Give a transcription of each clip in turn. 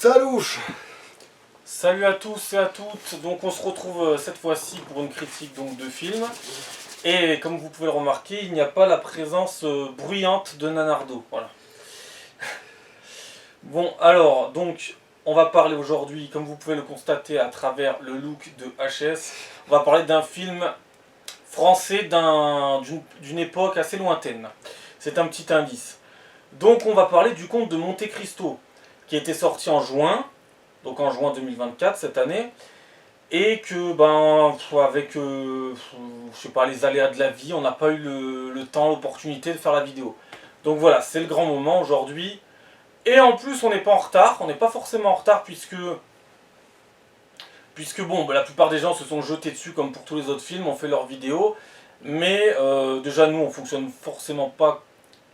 Salouche. Salut à tous et à toutes, donc on se retrouve cette fois-ci pour une critique donc, de film. Et comme vous pouvez le remarquer, il n'y a pas la présence bruyante de Nanardo. Voilà. Bon, alors, donc, on va parler aujourd'hui, comme vous pouvez le constater à travers le look de HS, on va parler d'un film français d'une époque assez lointaine. C'est un petit indice. Donc on va parler du Comte de Monte Cristo, qui était sorti en juin, donc en juin 2024 cette année, et que avec je sais pas, les aléas de la vie, on n'a pas eu le temps, l'opportunité de faire la vidéo. Donc voilà, c'est le grand moment aujourd'hui. Et en plus on n'est pas en retard, on n'est pas forcément en retard puisque bon, la plupart des gens se sont jetés dessus comme pour tous les autres films, ont fait leurs vidéos, mais déjà nous on fonctionne forcément pas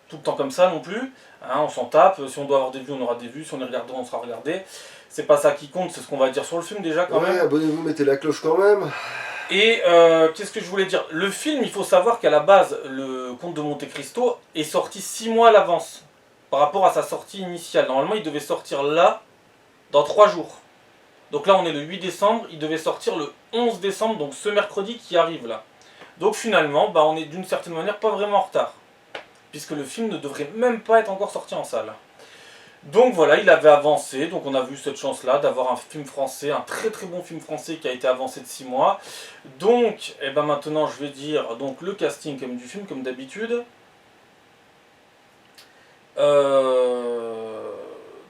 tout le temps comme ça non plus, hein, on s'en tape, si on doit avoir des vues on aura des vues, si on est regardé on sera regardé, c'est pas ça qui compte, c'est ce qu'on va dire sur le film déjà quand même. Ouais, abonnez-vous, mettez la cloche quand même. Et qu'est-ce que je voulais dire, le film, il faut savoir qu'à la base, le Comte de Monte Cristo est sorti 6 mois à l'avance, par rapport à sa sortie initiale. Normalement il devait sortir là, dans 3 jours. Donc là on est le 8 décembre, il devait sortir le 11 décembre, donc ce mercredi qui arrive là. Donc finalement, on est d'une certaine manière pas vraiment en retard, puisque le film ne devrait même pas être encore sorti en salle. Donc voilà, il avait avancé, donc on a vu cette chance-là d'avoir un film français, un très très bon film français qui a été avancé de 6 mois. Donc, maintenant je vais dire donc, le casting comme du film, comme d'habitude.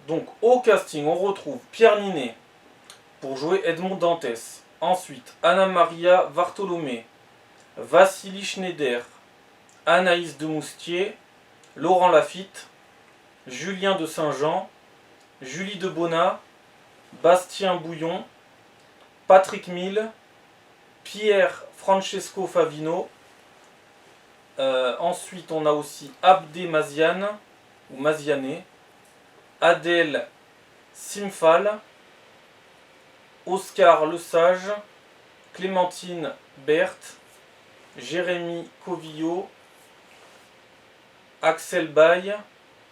Donc au casting, on retrouve Pierre Ninet pour jouer Edmond Dantès. Ensuite, Anna Maria Vartolomé, Vassili Schneider, Anaïs Demoustier, Laurent Lafitte, Julien de Saint-Jean, Julie de Bonnat, Bastien Bouillon, Patrick Mille, Pierre Francesco Favino. Ensuite, on a aussi Abdé Maziane, ou Maziane, Adèle Simphal, Oscar Lesage, Clémentine Berthe, Jérémy Covillo, Axel Baye,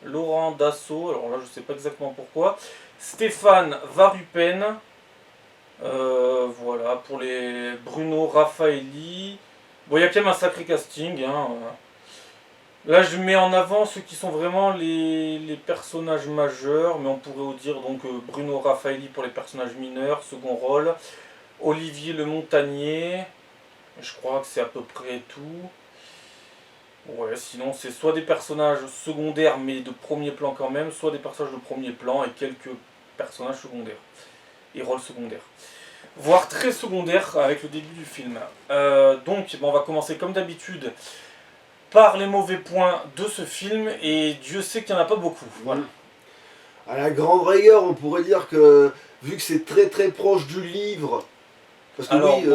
Laurent Dassault, alors là je ne sais pas exactement pourquoi, Stéphane Varupen, voilà, pour les Bruno Raffaelli. Bon, il y a quand même un sacré casting, hein. Là je mets en avant ceux qui sont vraiment les personnages majeurs, mais on pourrait dire donc Bruno Raffaelli pour les personnages mineurs, second rôle, Olivier Le Montagnier, je crois que c'est à peu près tout. Ouais, sinon c'est soit des personnages secondaires mais de premier plan quand même, soit des personnages de premier plan et quelques personnages secondaires. Et rôles secondaires. Voire très secondaires avec le début du film. Donc on va commencer comme d'habitude par les mauvais points de ce film, et Dieu sait qu'il n'y en a pas beaucoup. Voilà. À la grande rigueur, on pourrait dire que, vu que c'est très très proche du livre, parce que alors, oui,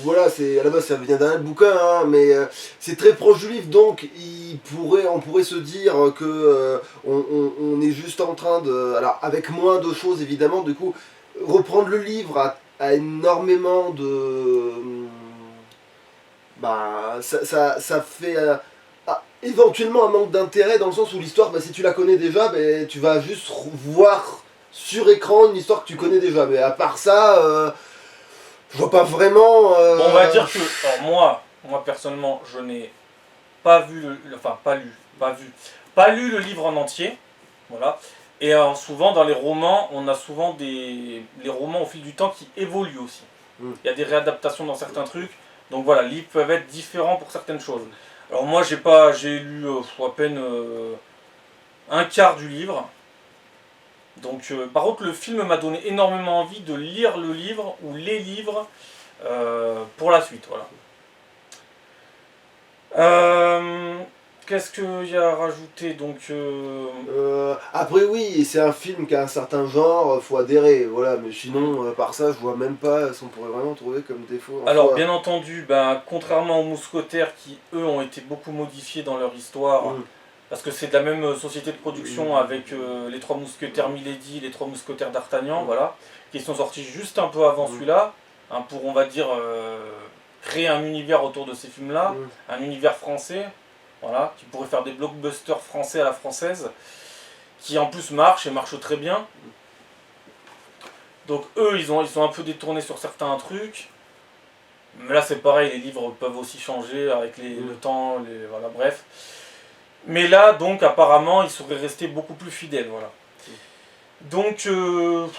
voilà, à la base ça vient d'un bouquin, hein, mais c'est très proche du livre, donc on pourrait se dire que on est juste en train de, alors avec moins de choses évidemment, du coup, reprendre le livre a énormément de, ça fait éventuellement un manque d'intérêt dans le sens où l'histoire, si tu la connais déjà, tu vas juste voir sur écran une histoire que tu connais déjà, mais à part ça, je vois pas vraiment. Bon, on va dire que alors moi personnellement, je n'ai pas vu, pas lu le livre en entier, voilà. Et souvent dans les romans, on a souvent les romans au fil du temps qui évoluent aussi. Il y a des réadaptations dans certains trucs, donc voilà, les livres peuvent être différents pour certaines choses. Alors moi j'ai lu à peine un quart du livre. Donc par contre le film m'a donné énormément envie de lire le livre ou les livres pour la suite, voilà. Qu'est-ce qu'il y a à rajouter donc après oui, c'est un film qui a un certain genre, faut adhérer, voilà, mais sinon, par ça, je vois même pas ce qu'on pourrait vraiment trouver comme défaut. Alors bien entendu, contrairement aux Mousquetaires qui eux ont été beaucoup modifiés dans leur histoire, parce que c'est de la même société de production avec les 3 Mousquetaires Milady, les 3 Mousquetaires d'Artagnan, voilà, qui sont sortis juste un peu avant celui-là, hein, pour on va dire créer un univers autour de ces films-là, un univers français, voilà, qui pourrait faire des blockbusters français à la française, qui en plus marchent et marchent très bien. Donc eux, ils sont un peu détournés sur certains trucs. Mais là, c'est pareil, les livres peuvent aussi changer avec le temps, voilà, bref. Mais là, donc, apparemment, ils seraient restés beaucoup plus fidèles, voilà. Donc,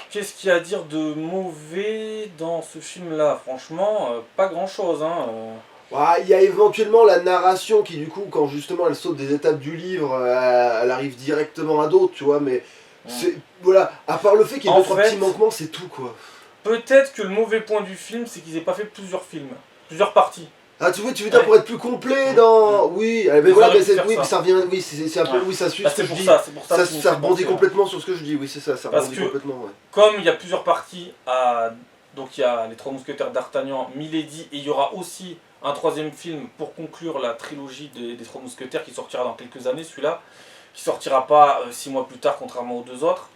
qu'est-ce qu'il y a à dire de mauvais dans ce film-là? Franchement, pas grand-chose, hein. Il y a éventuellement la narration qui, du coup, quand justement elle saute des étapes du livre, elle arrive directement à d'autres, tu vois, mais voilà, à part le fait qu'il y ait 2-3 petits manquements, c'est tout, quoi. Peut-être que le mauvais point du film, c'est qu'ils aient pas fait plusieurs films, plusieurs parties. Ah, tu veux dire pour être plus complet dans. Oui, mais voilà, mais ça revient. Oui, c'est un peu. Oui, ça suit ce que je dis. Ça rebondit complètement sur ce que je dis, oui, c'est ça, ça rebondit complètement, ouais. Comme il y a plusieurs parties à. Donc il y a les 3 mousquetaires d'Artagnan, Milady, et il y aura aussi un 3e film pour conclure la trilogie des 3 mousquetaires qui sortira dans quelques années, celui-là, qui sortira pas 6 mois plus tard, contrairement aux 2 autres.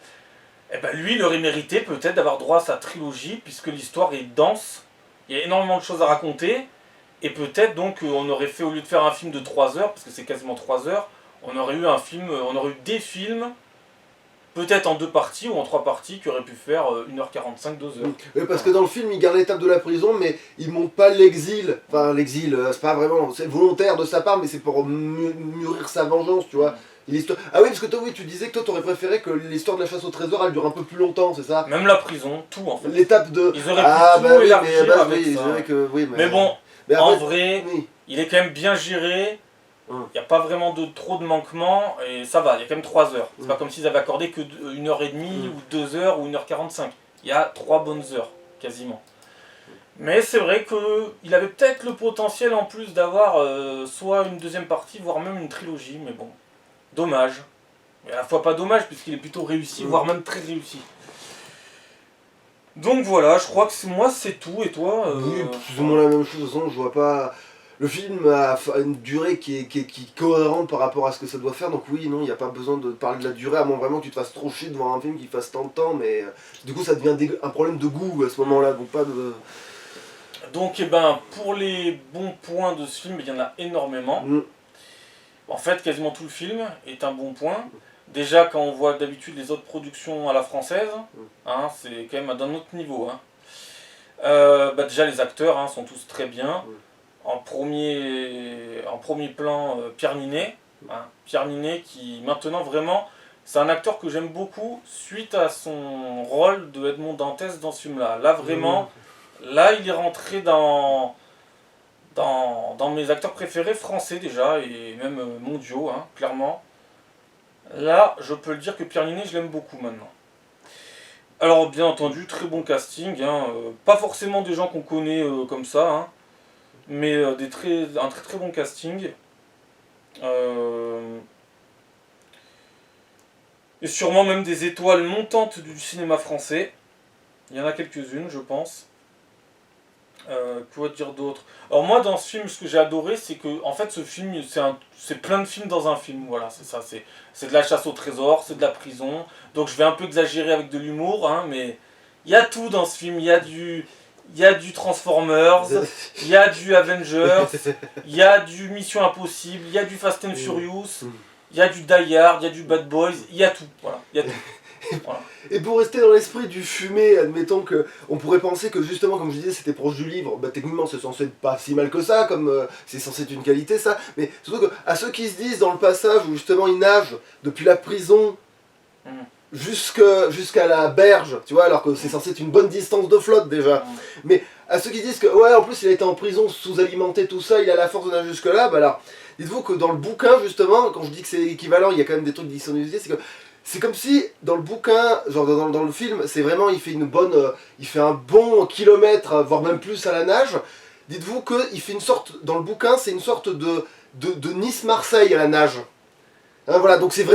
Et ben lui, il aurait mérité peut-être d'avoir droit à sa trilogie, puisque l'histoire est dense, il y a énormément de choses à raconter. Et peut-être donc on aurait fait, au lieu de faire un film de 3 heures, parce que c'est quasiment 3 heures, on aurait eu des films, peut-être en 2 parties ou en 3 parties, qui auraient pu faire 1h45, 2 heures. Oui, parce que dans le film, il garde l'étape de la prison, mais il montre pas l'exil. Enfin, l'exil, c'est pas vraiment. C'est volontaire de sa part, mais c'est pour mûrir sa vengeance, tu vois. Ah oui, parce que toi, oui, tu disais que toi, t'aurais préféré que l'histoire de la chasse au trésor, elle dure un peu plus longtemps, c'est ça? Même la prison, tout en fait. L'étape de. Ils auraient pu tout élargir avec ça. Vrai que, oui, mais bon. Mais après, en vrai, il est quand même bien géré. Il n'y a pas vraiment trop de manquements et ça va, il y a quand même 3 heures. C'est pas comme s'ils avaient accordé que 1h30 ou 2 heures ou 1h45. Il y a 3 bonnes heures, quasiment. Mais c'est vrai qu'il avait peut-être le potentiel en plus d'avoir soit une 2e partie, voire même une trilogie, mais bon, dommage. Mais à la fois pas dommage, puisqu'il est plutôt réussi, voire même très réussi. Donc voilà, je crois que moi c'est tout, et toi Oui, plus ou moins la même chose, de toute façon, je vois pas. Le film a une durée qui est cohérente par rapport à ce que ça doit faire, donc oui, non, il n'y a pas besoin de parler de la durée, à moins vraiment que tu te fasses trop chier de voir un film qui fasse tant de temps, mais du coup ça devient un problème de goût à ce moment-là, donc pas de. Donc, pour les bons points de ce film, il y en a énormément. En fait, quasiment tout le film est un bon point. Déjà, quand on voit d'habitude les autres productions à la française, hein, c'est quand même d'un autre niveau. Hein. Déjà, les acteurs sont tous très bien. En premier plan, Pierre Ninet. Hein. Pierre Ninet qui, maintenant, vraiment, c'est un acteur que j'aime beaucoup suite à son rôle de Edmond Dantès dans ce film-là. Là, vraiment, là, il est rentré dans mes acteurs préférés français déjà, et même mondiaux, hein, clairement. Là, je peux le dire que Pierre Ninet, je l'aime beaucoup maintenant. Alors, bien entendu, très bon casting, hein, pas forcément des gens qu'on connaît comme ça, hein, mais un très très bon casting. Et sûrement même des étoiles montantes du cinéma français. Il y en a quelques-unes, je pense. Quoi dire d'autre? Alors moi dans ce film, ce que j'ai adoré, c'est que en fait ce film, c'est plein de films dans un film, voilà, c'est ça, c'est de la chasse au trésor, c'est de la prison, donc je vais un peu exagérer avec de l'humour, hein, mais il y a tout dans ce film, il y a du Transformers, il y a du Avengers, il y a du Mission Impossible, il y a du Fast and Furious, il y a du Die Hard, il y a du Bad Boys, il y a tout, voilà, il y a tout. Voilà. Et pour rester dans l'esprit du fumé, admettons que on pourrait penser que justement, comme je disais, c'était proche du livre, bah techniquement c'est censé être pas si mal que ça, comme c'est censé être une qualité ça, mais surtout que à ceux qui se disent dans le passage où justement ils nagent depuis la prison jusqu'à la berge, tu vois, alors que c'est censé être une bonne distance de flotte déjà, mais à ceux qui disent que ouais en plus il a été en prison sous-alimenté tout ça, il a la force de nager jusque là, bah alors dites-vous que dans le bouquin justement, quand je dis que c'est équivalent, il y a quand même des trucs qui sont utilisés, c'est que c'est comme si dans le bouquin, genre dans le film, c'est vraiment il fait un bon kilomètre, voire même plus à la nage. Dites-vous qu'il fait une sorte, dans le bouquin, c'est une sorte de Nice-Marseille à la nage. Hein, voilà, donc c'est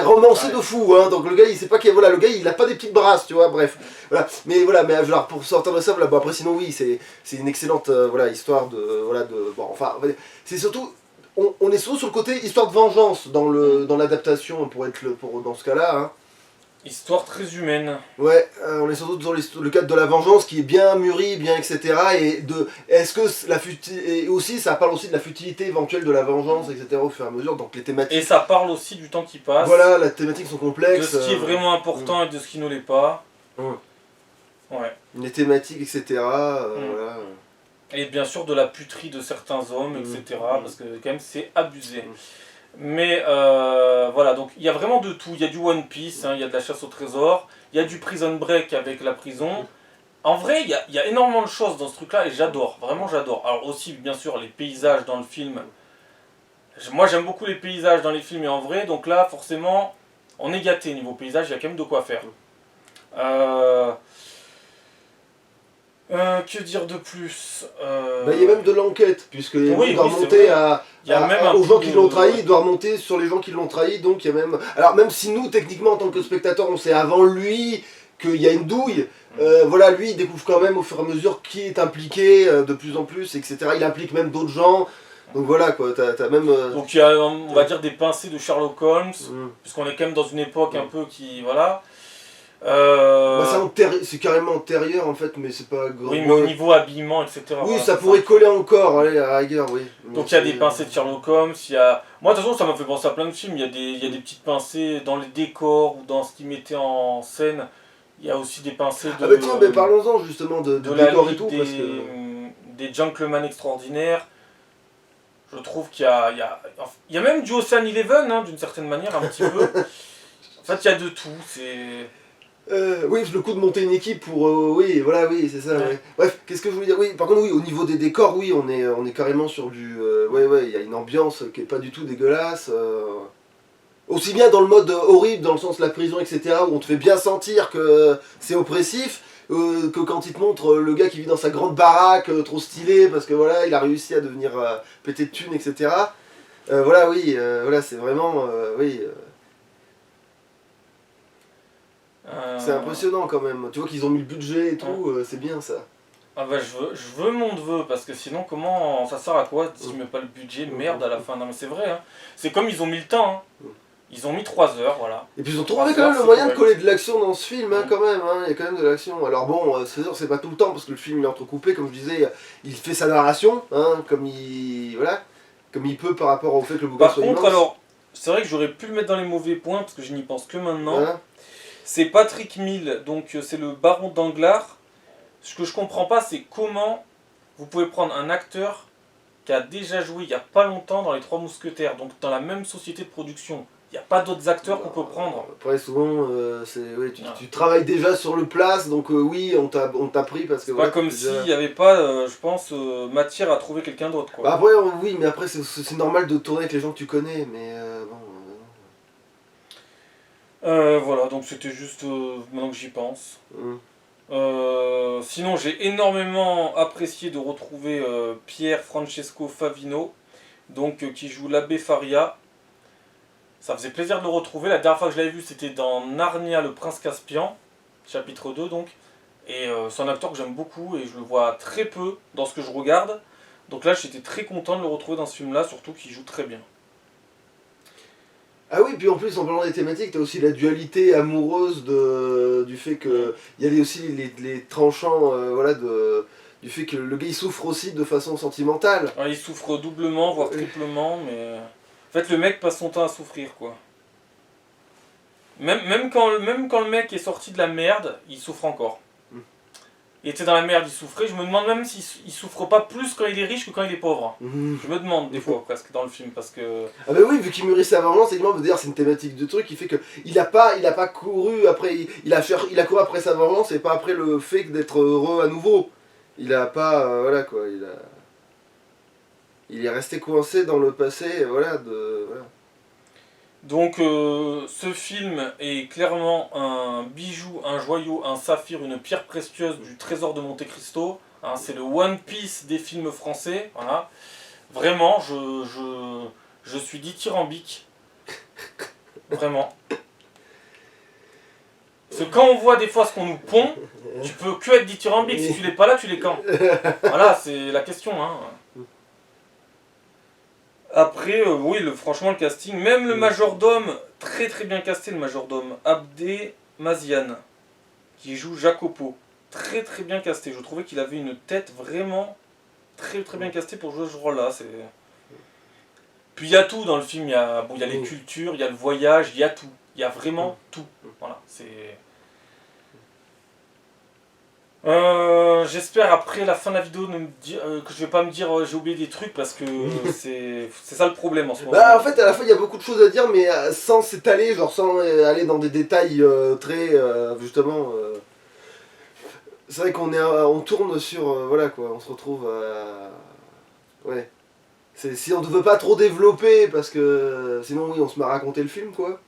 romancé de fou. Hein, donc le gars, il sait pas le gars, il a pas des petites brasses, tu vois. Bref, voilà. Mais genre, pour sortir de ça, voilà, bon, après sinon oui, c'est une excellente histoire bon, enfin, c'est surtout. On est surtout sur le côté histoire de vengeance dans l'adaptation dans ce cas-là. Hein. Histoire très humaine. Ouais, on est surtout dans le cadre de la vengeance qui est bien mûri, bien etc. Et aussi ça parle aussi de la futilité éventuelle de la vengeance, etc. au fur et à mesure. Donc les thématiques. Et ça parle aussi du temps qui passe. Voilà, les thématiques sont complexes. De ce qui est vraiment important et de ce qui ne l'est pas. Ouais. les thématiques, etc. Voilà. Et bien sûr de la puterie de certains hommes, etc. Parce que quand même c'est abusé. Mais voilà, donc il y a vraiment de tout. Il y a du One Piece, il y a de la chasse au trésor, il y a du Prison Break avec la prison. En vrai, il y a énormément de choses dans ce truc-là et j'adore, vraiment j'adore. Alors aussi, bien sûr, les paysages dans le film. Moi j'aime beaucoup les paysages dans les films et en vrai, donc là forcément, on est gâté niveau paysage, il y a quand même de quoi faire. Que dire de plus Il y a même de l'enquête, puisque Oui, il doit oui, c'est remonter vrai. Il y a même un aux gens peu qui de- l'ont trahi, il doit remonter sur les gens qui l'ont trahi, donc il y a même... Alors même si nous, techniquement, en tant que spectateurs, on sait avant lui qu'il y a une douille, voilà, lui, il découvre quand même au fur et à mesure qui est impliqué de plus en plus, etc. Il implique même d'autres gens, donc voilà, quoi, t'as même... Donc il y a, on va dire, des pincées de Sherlock Holmes, Mm. puisqu'on est quand même dans une époque un peu qui... Voilà. C'est carrément antérieur, en fait, mais c'est pas... Oui, mais au niveau habillement, etc. Oui, voilà, ça c'est pourrait coller encore, allez, à la rigueur, oui. Donc il y a des pincées de Sherlock Holmes, il y a... Moi de toute façon ça m'a fait penser à plein de films, il y a des petites pincées dans les décors ou dans ce qu'ils mettaient en scène. Il y a aussi des pincées de... Ah bah tiens, mais parlons-en justement de de la décor et Ligue tout, parce que... des Gentlemen extraordinaires. Je trouve qu'il y a même du Ocean Eleven, hein, d'une certaine manière, un petit peu. En fait, il y a de tout. Oui, le coup de monter une équipe pour... oui, voilà, oui, c'est ça. Ouais. Ouais. Bref, qu'est-ce que je voulais dire? Oui, par contre, oui, au niveau des décors, oui, on est carrément sur du... ouais, il y a une ambiance qui est pas du tout dégueulasse. Aussi bien dans le mode horrible, dans le sens de la prison, etc., où on te fait bien sentir que c'est oppressif, que quand il te montre le gars qui vit dans sa grande baraque, trop stylé, parce que voilà, il a réussi à devenir pété de thunes, etc. Voilà, oui, voilà, c'est vraiment... oui... C'est impressionnant quand même. Tu vois qu'ils ont mis le budget et tout, c'est bien ça. Ah bah je veux mon neveu, parce que sinon comment ça sert à quoi si je mets pas le budget? Merde à la fin. Non mais c'est vrai, hein. C'est comme ils ont mis le temps. Hein. Ils ont mis 3 heures, voilà. Et puis ils ont trouvé quand même le moyen de coller de l'action dans ce film, hein, quand même. Hein. Il y a quand même de l'action. Alors bon, c'est sûr, c'est pas tout le temps parce que le film il est entrecoupé, comme je disais, il fait sa narration, hein, comme il voilà, comme il peut par rapport au fait que le bouquin Par soit contre, immense. alors, c'est vrai que j'aurais pu le mettre dans les mauvais points parce que je n'y pense que maintenant. Hein. C'est Patrick Mill, donc c'est le baron Danglars. Ce que je comprends pas, c'est comment vous pouvez prendre un acteur qui a déjà joué il y a pas longtemps dans Les Trois Mousquetaires, donc dans la même société de production. Il n'y a pas d'autres acteurs qu'on peut prendre. Après, souvent, ouais, tu travailles déjà sur le place, donc oui, on t'a pris parce que. C'est voilà, pas comme déjà... s'il n'y avait pas, je pense, matière à trouver quelqu'un d'autre. Bah après, oui, mais après, c'est normal de tourner avec les gens que tu connais, mais bon. Voilà, donc c'était juste maintenant que j'y pense. Mm. Sinon, j'ai énormément apprécié de retrouver Pierre Francesco Favino, donc qui joue l'abbé Faria. Ça faisait plaisir de le retrouver. La dernière fois que je l'avais vu, c'était dans Narnia, le prince Caspian, chapitre 2 donc. Et c'est un acteur que j'aime beaucoup et je le vois très peu dans ce que je regarde. Donc là, j'étais très content de le retrouver dans ce film-là, surtout qu'il joue très bien. Ah oui, puis en plus, en parlant des thématiques, t'as aussi la dualité amoureuse du fait que. Il y a aussi les tranchants, voilà, du fait que le gars il souffre aussi de façon sentimentale. Alors, il souffre doublement, voire triplement, mais. En fait, le mec passe son temps à souffrir, quoi. Même quand le mec est sorti de la merde, il souffre encore. Il était dans la merde, il souffrait. Je me demande même s'il souffre pas plus quand il est riche que quand il est pauvre. Je me demande des fois presque dans le film parce que. Ah bah oui, vu qu'il mûrit sa vengeance, évidemment, d'ailleurs c'est une thématique de truc qui fait que il a pas couru après, il a couru après sa vengeance et pas après le fait d'être heureux à nouveau. Il a pas, voilà quoi, il est resté coincé dans le passé, voilà, voilà. Donc ce film est clairement un bijou, un joyau, un saphir, une pierre précieuse du trésor de Monte Cristo. Hein, c'est le One Piece des films français. Voilà. Vraiment, je suis dithyrambique. Vraiment. Parce que quand on voit des fois ce qu'on nous pond, tu peux que être dithyrambique. Si tu l'es pas là, tu l'es quand. Voilà, c'est la question. Hein. Après, oui, franchement, le casting, même le majordome, très très bien casté, le majordome, Abdé Maziane, qui joue Jacopo. Très très bien casté. Je trouvais qu'il avait une tête vraiment très très bien castée pour jouer ce rôle-là. Puis il y a tout dans le film, il y a les cultures, il y a le voyage, il y a tout. Il y a vraiment tout. Voilà, c'est... J'espère après la fin de la vidéo que je vais pas me dire j'ai oublié des trucs parce que c'est ça le problème en ce moment. Bah en fait à la fois il y a beaucoup de choses à dire mais sans s'étaler, genre sans aller dans des détails très justement c'est vrai qu'on on tourne sur voilà quoi, on se retrouve ouais. Si on ne veut pas trop développer parce que sinon oui on se met à raconter le film quoi.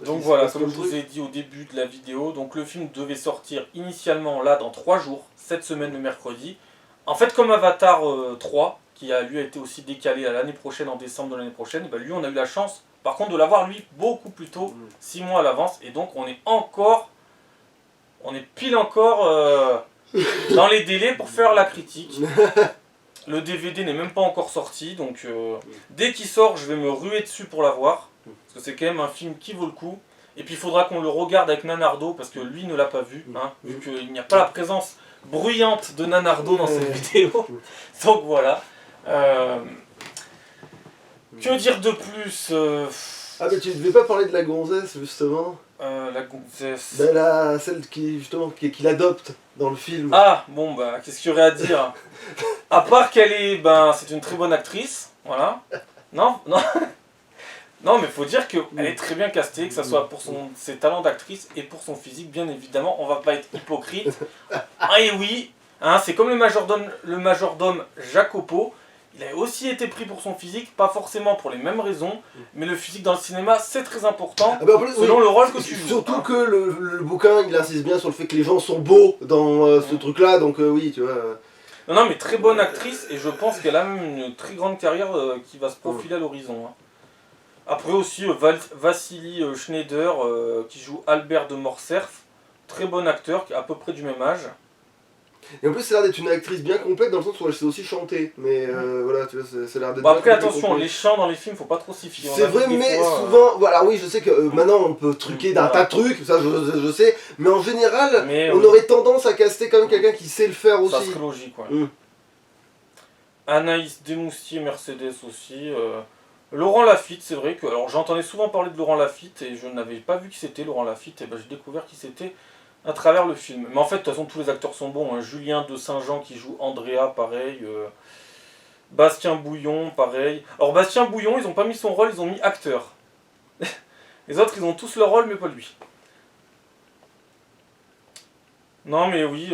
Donc voilà, comme je vous ai dit au début de la vidéo, donc le film devait sortir initialement là dans 3 jours, cette semaine le mercredi. En fait comme Avatar 3, qui a lui a été aussi décalé à l'année prochaine, en décembre de l'année prochaine, bah lui on a eu la chance par contre de l'avoir lui beaucoup plus tôt, 6 mois à l'avance, et donc on est pile encore dans les délais pour faire la critique. Le DVD n'est même pas encore sorti, donc dès qu'il sort, je vais me ruer dessus pour l'avoir. Parce que c'est quand même un film qui vaut le coup. Et puis il faudra qu'on le regarde avec Nanardo, parce que lui ne l'a pas vu, hein, vu qu'il n'y a pas la présence bruyante de Nanardo dans cette vidéo. Donc voilà. Que dire de plus Ah mais tu ne devais pas parler de la gonzesse justement. La gonzesse. Ben celle qui justement qui l'adopte dans le film. Ah bon bah qu'est-ce qu'il y aurait à dire? À part qu'elle est, c'est une très bonne actrice, voilà. Non, non, non, mais faut dire qu'elle est très bien castée, que ce soit pour ses talents d'actrice et pour son physique, bien évidemment. On va pas être hypocrite. Ah et oui, hein, c'est comme le majordome Jacopo. Il a aussi été pris pour son physique, pas forcément pour les mêmes raisons, mais le physique dans le cinéma c'est très important, selon le rôle que tu joues. Surtout que le bouquin il insiste bien sur le fait que les gens sont beaux dans ce truc-là, donc oui, tu vois. Non, mais très bonne actrice, et je pense qu'elle a même une très grande carrière qui va se profiler à l'horizon. Hein. Après aussi, Vassili Schneider, qui joue Albert de Morcerf, très bon acteur, qui est à peu près du même âge. Et en plus, ça a l'air d'être une actrice bien complète dans le sens où elle sait aussi chanter, mais voilà, tu vois, ça a l'air d'être. Bon, après, attention, les chants dans les films, faut pas trop s'y fier. C'est vrai, mais souvent, voilà, oui, je sais que maintenant on peut truquer d'un tas de trucs, ça je sais, mais en général, on aurait tendance à caster quand même quelqu'un qui sait le faire aussi. Ça serait logique, ouais. Anaïs Desmoustiers, Mercedes aussi. Laurent Lafitte, c'est vrai que. Alors j'entendais souvent parler de Laurent Lafitte et je n'avais pas vu qui c'était Laurent Lafitte, et ben j'ai découvert qui c'était à travers le film. Mais en fait, de toute façon, tous les acteurs sont bons. Hein. Julien de Saint-Jean qui joue Andrea, pareil. Bastien Bouillon, pareil. Alors Bastien Bouillon, ils ont pas mis son rôle, ils ont mis acteur. Les autres, ils ont tous leur rôle, mais pas lui. Non mais oui,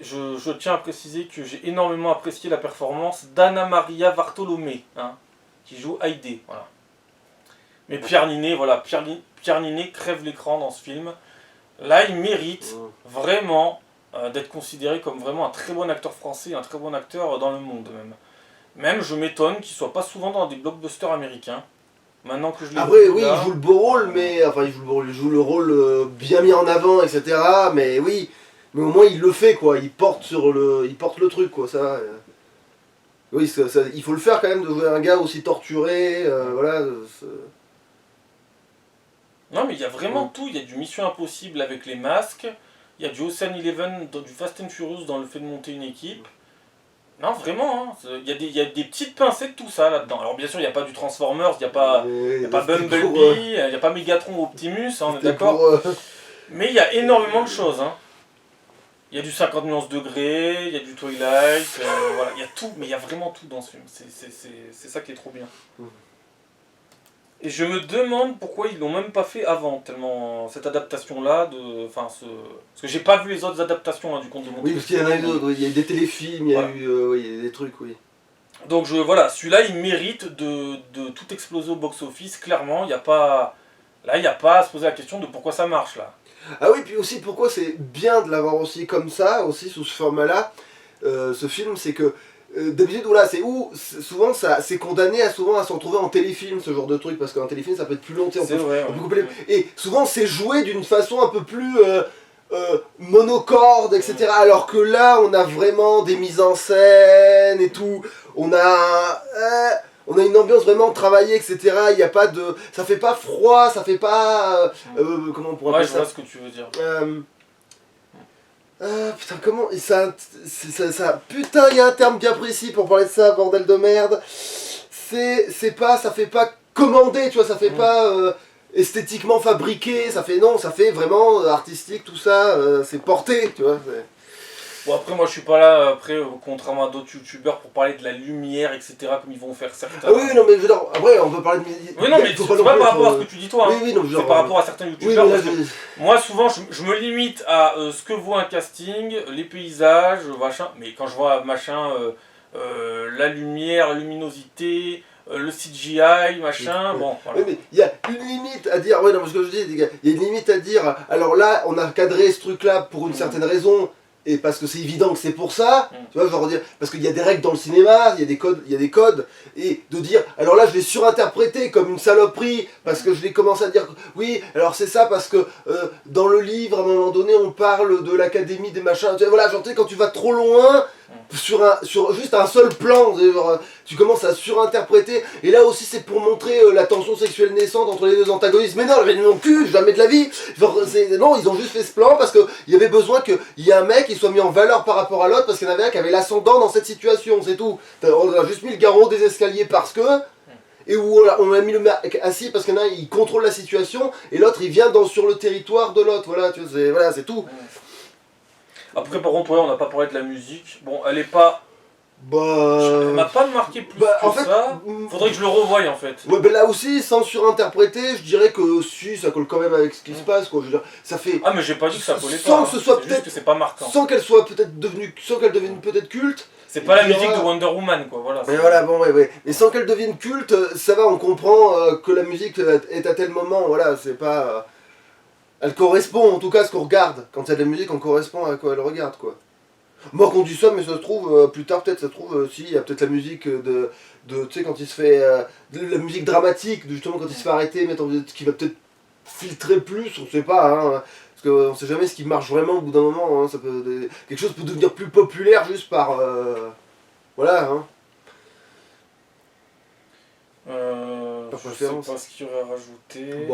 je tiens à préciser que j'ai énormément apprécié la performance d'Anna Maria Vartolomé, hein, qui joue Haydée, voilà. Mais Pierre Ninet, voilà, Pierre Ninet crève l'écran dans ce film. Là, il mérite vraiment d'être considéré comme vraiment un très bon acteur français, un très bon acteur dans le monde même. Même, je m'étonne qu'il soit pas souvent dans des blockbusters américains. Maintenant que je l'ai Après, oui, il joue le beau rôle, mais enfin, il joue le rôle bien mis en avant, etc. Mais oui. Mais au moins il le fait quoi, il porte le truc quoi, ça. Oui, il faut le faire quand même de jouer un gars aussi torturé, voilà. Non mais il y a vraiment tout, il y a du Mission Impossible avec les masques, il y a du Ocean Eleven, du Fast and Furious dans le fait de monter une équipe. Non vraiment, hein, il y a des petites pincées de tout ça là-dedans. Alors bien sûr il n'y a pas du Transformers, il n'y a pas, Bumblebee, il n'y a pas Megatron ou Optimus, hein, on est d'accord. Mais il y a énormément de choses. Hein. Il y a du 50 nuances degrés, il y a du Twilight, voilà, il y a tout, mais il y a vraiment tout dans ce film. C'est ça qui est trop bien. Et je me demande pourquoi ils l'ont même pas fait avant, tellement cette adaptation-là, parce que j'ai pas vu les autres adaptations du Conte de Monte Cristo. Oui, parce qu'il y en a eu d'autres, il y a eu des téléfilms, il y a eu des trucs, oui. Donc voilà, celui-là il mérite de tout exploser au box-office, clairement, il n'y a pas à se poser la question de pourquoi ça marche là. Ah oui, puis aussi pourquoi c'est bien de l'avoir aussi comme ça, aussi sous ce format-là, ce film, c'est que d'habitude, voilà, souvent c'est condamné à se retrouver en téléfilm, ce genre de truc, parce qu'un téléfilm ça peut être plus long, et souvent c'est joué d'une façon un peu plus monocorde, etc. Alors que là, on a vraiment des mises en scène et tout, on a une ambiance vraiment travaillée, etc. Il y a pas de, ça fait pas froid, ça fait pas, comment on pourrait appeler ça ? Ouais, je vois ce que tu veux dire. Putain, comment ça, putain, il y a un terme bien précis pour parler de ça, bordel de merde. Ça fait pas commandé, tu vois, ça fait pas esthétiquement fabriqué, ça fait vraiment artistique, tout ça, c'est porté, tu vois. Bon, après, moi, je suis pas là, contrairement à d'autres youtubeurs, pour parler de la lumière, etc., comme ils vont faire certains. Ah oui, non, mais je veux dire, après, on peut parler de. Oui, non, mais c'est pas par rapport à ce que tu dis, toi. Oui, oui, non, C'est par rapport à certains Oui, youtubeurs. mais là, Parce que moi, souvent, je me limite à ce que vaut un casting, les paysages, machin. Mais quand je vois, machin, la lumière, la luminosité, le CGI, machin, Oui. bon, Oui, voilà. mais il y a une limite à dire, ouais, non, parce que je dis, les gars, il y a une limite à dire, alors là, on a cadré ce truc-là pour une certaine raison, et parce que c'est évident que c'est pour ça, tu vois, genre dire, parce qu'il y a des règles dans le cinéma, il y a des codes, et de dire, alors là, je vais surinterpréter comme une saloperie, parce que je vais commencer à dire, oui, alors c'est ça, parce que dans le livre, à un moment donné, on parle de l'académie des machins, tu vois, voilà, genre, tu sais, quand tu vas trop loin, sur juste un seul plan, genre, tu commences à surinterpréter, et là aussi c'est pour montrer la tension sexuelle naissante entre les deux antagonistes. Mais non, non plus, jamais de la vie. Genre, non, ils ont juste fait ce plan parce qu'il y avait besoin qu'il y ait un mec qui soit mis en valeur par rapport à l'autre, parce qu'il y en avait un qui avait l'ascendant dans cette situation, c'est tout. On a juste mis le garrot des escaliers parce que, et où on a mis le mec assis parce qu'il y en a un, il contrôle la situation, et l'autre il vient sur le territoire de l'autre, voilà, tu vois, voilà, c'est tout. Après, par contre, ouais, on n'a pas parlé de la musique. Bon, elle est pas. Elle m'a pas marqué plus que en fait, ça. Faudrait que je le revoie en fait. Ouais, ben là aussi, sans surinterpréter, je dirais que si, ça colle quand même avec ce qui se passe, quoi. Je veux dire, ça fait. Ah, mais j'ai pas dit que ça collait sans pas. que ce soit C'est peut-être. juste que c'est pas marquant. Sans qu'elle soit peut-être devenue. Sans qu'elle devienne peut-être culte. C'est pas la musique de Wonder Woman, quoi. Voilà. Mais voilà, bon, ouais. Mais sans qu'elle devienne culte, ça va, on comprend que la musique est à tel moment, voilà, c'est pas. Elle correspond en tout cas à ce qu'on regarde. Quand il y a de la musique, on correspond à quoi elle regarde, quoi. Moi qu'on dit ça, mais ça se trouve, plus tard peut-être, ça se trouve, si, il y a peut-être la musique tu sais, quand il se fait, de la musique dramatique, justement quand il se fait arrêter, mais qui va peut-être filtrer plus, on sait pas, hein, parce qu'on sait jamais ce qui marche vraiment au bout d'un moment, hein, quelque chose peut devenir plus populaire juste par, voilà, hein. Je sais pas ce qu'il y aurait à rajouter.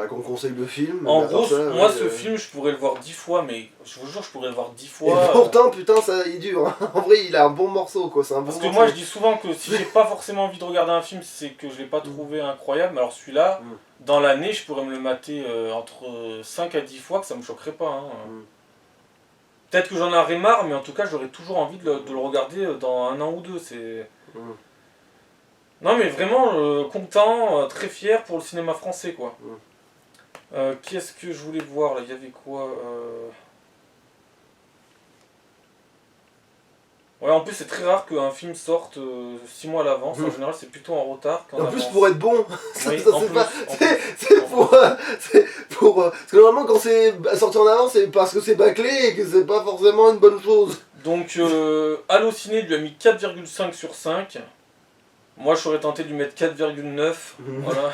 Qu'on conseille le film. En gros, moi ce film, je pourrais le voir 10 fois, mais je vous jure, je pourrais le voir 10 fois. Et pourtant, putain, ça, il dure. Hein. En vrai, il a un bon morceau, quoi. C'est un bon Parce que morceau. moi, je dis souvent que si j'ai pas forcément envie de regarder un film, c'est que je l'ai pas trouvé incroyable. Mais alors celui-là, dans l'année, je pourrais me le mater entre 5 à 10 fois, que ça me choquerait pas. Hein. Peut-être que j'en aurais marre, mais en tout cas, j'aurais toujours envie de le regarder dans un an ou deux. Non, mais vraiment content, très fier pour le cinéma français, quoi. Qu'est-ce que je voulais voir là? Il y avait quoi Ouais, en plus, c'est très rare qu'un film sorte 6 mois à l'avance. En général, c'est plutôt en retard. En plus, pour être bon, oui, c'est pour. Parce que normalement, quand c'est sorti en avance, c'est parce que c'est bâclé et que c'est pas forcément une bonne chose. Donc, Allociné lui a mis 4,5 sur 5. Moi, je serais tenté de lui mettre 4,9. Voilà.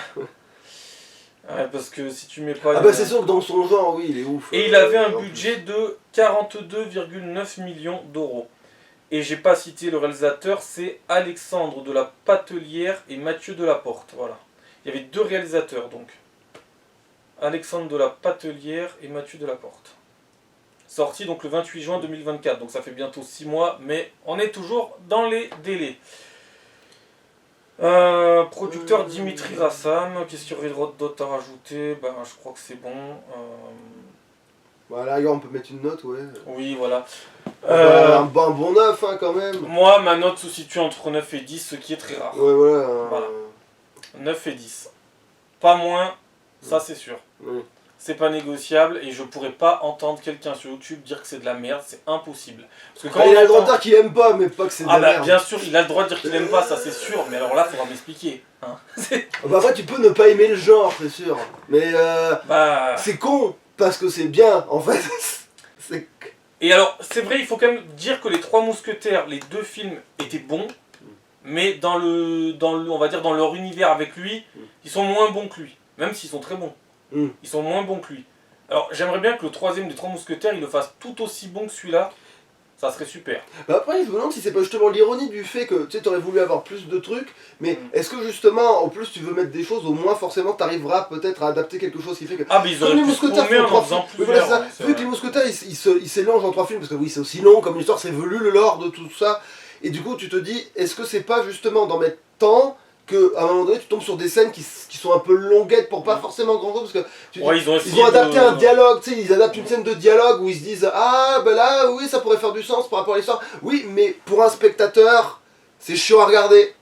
Ouais, parce que si tu mets pas... Ah bah c'est sûr que dans son genre, oui, il est ouf. Et il avait un budget de 42,9 millions d'euros. Et j'ai pas cité le réalisateur, c'est Alexandre de la Patelière et Mathieu Delaporte. Voilà. Il y avait 2 réalisateurs donc. Alexandre de la Patelière et Mathieu Delaporte. Sorti donc le 28 juin 2024, donc ça fait bientôt 6 mois, mais on est toujours dans les délais. Producteur Dimitri Rassam, qu'est-ce qu'il y aurait d'autre à rajouter? Ben, je crois que c'est bon. Voilà, on peut mettre une note, ouais. Oui, voilà. Un bon 9, hein, quand même. Moi, ma note se situe entre 9 et 10, ce qui est très rare. Ouais, voilà. Voilà. 9 et 10. Pas moins, ça c'est sûr. Oui. C'est pas négociable et je pourrais pas entendre quelqu'un sur YouTube dire que c'est de la merde, c'est impossible. Parce que quand il a le droit de dire qu'il aime pas, mais pas que c'est de la merde. Bien sûr, il a le droit de dire qu'il aime pas, ça c'est sûr, mais alors là, faudra m'expliquer. Hein. Après, tu peux ne pas aimer le genre, c'est sûr. Mais c'est con, parce que c'est bien, en fait. Et alors, c'est vrai, il faut quand même dire que les 3 Mousquetaires, les 2 films étaient bons, mais dans le, on va dire dans leur univers avec lui, ils sont moins bons que lui, même s'ils sont très bons. Ils sont moins bons que lui. Alors, j'aimerais bien que le 3e des 3 Mousquetaires, il le fasse tout aussi bon que celui-là. Ça serait super. Bah après, je me demande si c'est pas justement l'ironie du fait que tu sais, t'aurais voulu avoir plus de trucs, mais est-ce que justement, en plus, tu veux mettre des choses, au moins forcément, t'arriveras peut-être à adapter quelque chose qui fait que. Ah, mais ils auraient pu se paumer en faisant plusieurs. Voilà, vu que les Mousquetaires, ils s'élangent en 3 films, parce que oui, c'est aussi long comme histoire, c'est velu le lore de tout ça, et du coup, tu te dis, est-ce que c'est pas justement d'en mettre tant que à un moment donné tu tombes sur des scènes qui sont un peu longuettes pour pas forcément grand chose, parce que Ouais, ils ont adapté un dialogue, tu sais, ils adaptent une scène de dialogue où ils se disent ah ben là oui ça pourrait faire du sens par rapport à l'histoire, oui mais pour un spectateur c'est chiant à regarder.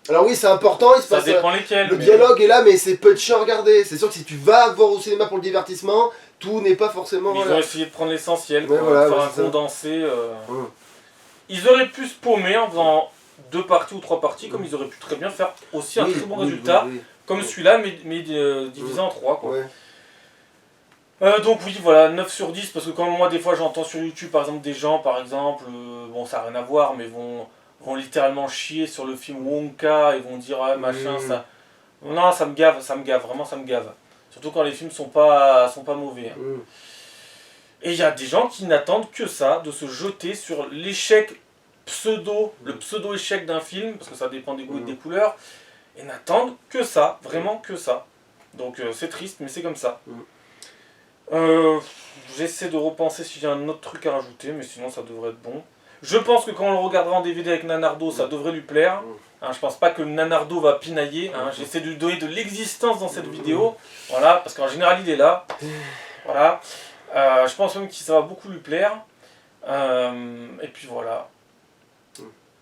Alors oui c'est important, il se Ça passe dépend lesquels. le mais- dialogue est là mais c'est peu de chiant à regarder. C'est sûr que si tu vas voir au cinéma pour le divertissement, tout n'est pas forcément Mais ils voilà. ont essayé de prendre l'essentiel, Ouais, quoi, voilà, de faire ouais, un c'est ça. condensé. Hum. Ils auraient pu se paumer en faisant 2 parties ou 3 parties, comme ils auraient pu très bien faire aussi un Oui, très bon oui, résultat, oui, comme celui-là, mais divisé en 3. oui. Quoi. Ouais. Donc oui, voilà, 9 sur 10, parce que quand moi des fois j'entends sur YouTube par exemple des gens, par exemple, bon ça n'a rien à voir, mais vont littéralement chier sur le film Wonka et vont dire ah machin, ça... Non, ça me gave, vraiment ça me gave. Surtout quand les films sont pas mauvais. Hein. Hum. Et il y a des gens qui n'attendent que ça, de se jeter sur l'échec le pseudo-échec d'un film, parce que ça dépend des goûts et des couleurs, et n'attendent que ça, vraiment que ça. Donc c'est triste, mais c'est comme ça. J'essaie de repenser si j'ai un autre truc à rajouter, mais sinon ça devrait être bon. Je pense que quand on le regardera en DVD avec Nanardo, ça devrait lui plaire. Hein, je pense pas que Nanardo va pinailler. Hein, j'essaie de lui donner de l'existence dans cette vidéo. Voilà, parce qu'en général il est là. Voilà. Je pense même que ça va beaucoup lui plaire. Et puis voilà.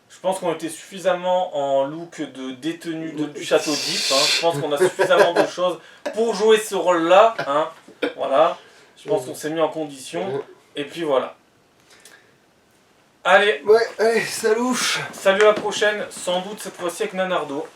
Je pense qu'on était suffisamment en look de détenu du château d'If. Hein. Je pense qu'on a suffisamment de choses pour jouer ce rôle-là. Hein. Voilà. Je pense qu'on s'est mis en condition. Et puis voilà. Allez. Ouais, allez, salut. Salut à la prochaine. Sans doute cette fois-ci avec Nanardo.